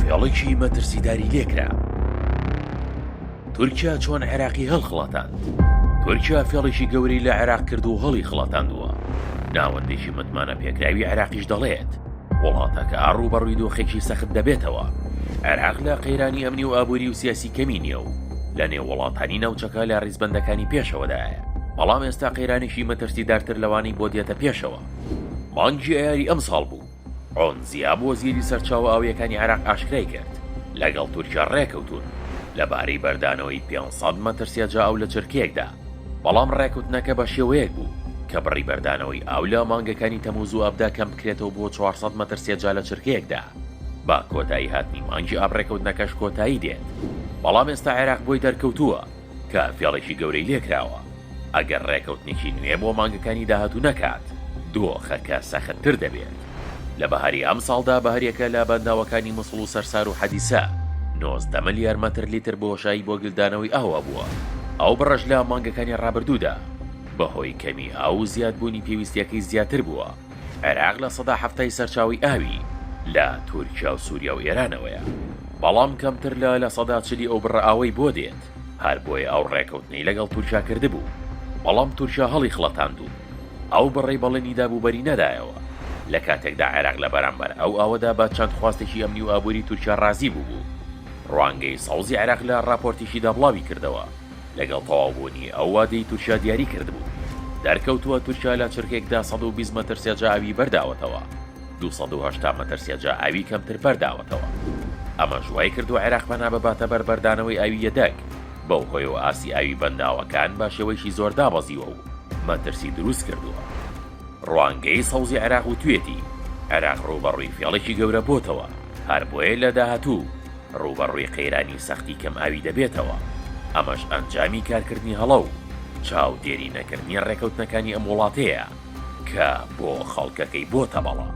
فێڵێکی مەترسیداری لێکرا. تورکیا چۆن عێراقی هەڵخڵاتاند. تورکیا فێڵێکی گەورەی لە عێراق کرد و هەڵی خڵاتاندووە. ناوەندێکی متمانە پێکراوی عێراقیش دەڵێت وڵاتەکە ڕوبەڕووی دۆخێکی سەخت دەبێتەوە. عێراق لە قەیرانی ئەمنی و ئابووری و سیاسی کەمی نییە و لە نێو وڵاتانی ناوچەکە لە ڕیزبەندەکانی پێشەوەدایە. بەڵام ئێستا قەیرانێکی مەترسیدارتر لەوانەی بۆ دێتە پێشەوە. مانگی ئەیاری ئەم ساڵ بوو عۆنزیاب وەزیری سەرچاوە ئاویەکانی عێراق ئاشکرای کرد لەگەڵ تورکیا ڕێکەوتون لەبارەی بەردانەوەی 500 مەترسیاجا ئاو لە چرکەیەکدا. بەڵام ڕێکوتنەکە بە شێوەیەک بوو کە بڕی بەردانەوەی ئاو لە مانگەکانی تەمووز و ئابدا کەم بکرێتەوە بۆ 400 مەترسیاجا لە چرکەیەکدا. با کۆتایی هاتنی مانگی ئابڕێکەوتنەکەش کۆتایی دێت. بەڵام ئێستا عێراق بۆی دەرکەوتووە کە فێڵێکی گەورەی لێکراوە. ئەگەر ڕێکەوتنێکی نوێ بۆ مانگەکانی داهاتوو نەکات دۆخەکە سەختتر دەبێت. لە بەهاری ئەم ساڵدا بەهەریەکە لە بەنداوەکانی موسڵ و سەرسار و حەدیسە 90 ملیار مەتر لیتر بۆشایی بۆ گلدانەوەی ئاوا بووە. ئەو بڕەش لە مانگەکانی ڕابردوودا بەهۆی کەمی ئاو و زیادبوونی پێویستیەکەی زیاتر بووە. عێراق لە 170 سەرچاوی ئاوی لە تورکیا و سووریا و ئێرانەوەیە. بەڵام کەمتر لە 140 ئەو بڕە ئاوەی بۆ دێت. هەر بۆیە ئەو ڕێکەوتنەی لەگەڵ تورکیا کردبوو. بەڵام تورکیا هەڵی خڵەتاندوو. ئەو بڕێی بەڵێنی دابووبەری نەدایەوە. لە کاتێکدا عێراق لە بەرامبەر ئەو ئاوەدا بە چەند خواستێکی ئەمنی و ئابووری تورکیا ڕازی بوو. ڕوانگەی سەوزی عێراق لە راپۆرتێکیدا بڵاوی کردەوە لەگەڵ تەواوبوونی ئەو وادەی تورکیا دیاری کردبوو. دەرکەوتووە تورکیا لە چرکێکدا 120 مەترسیاجا ئاوی بەرداوەتەوە. 280 مەترسیاجا ئاوی کەمتر بەرداوەتەوە. ئەمە ژوای کردو عێراق بەنا بەباتە بەردانەوەی ئاوی یەدەک. بەو هۆیەوە ئاسی ئاوی بەنداوەکان بە شێوەیەکی زۆر دابەزیوە و مەترسی دروست کردووە. ڕوانگەی سەوزی عێراق وتوێتی عێراق ڕوبەڕووی فێڵێکی گەورە بۆتەوە. هەر بۆیە لە داهاتوو ڕوبەڕووی قەیرانی سەختی کەم ئاوی دەبێتەوە. ئەمەش ئەنجامی کارکردنی هەڵە و چاودێری نەکردنی ڕێکەوتنەکانی ئەم وڵاتەیە کە بۆ خەڵکەکەی بۆتە بەڵام.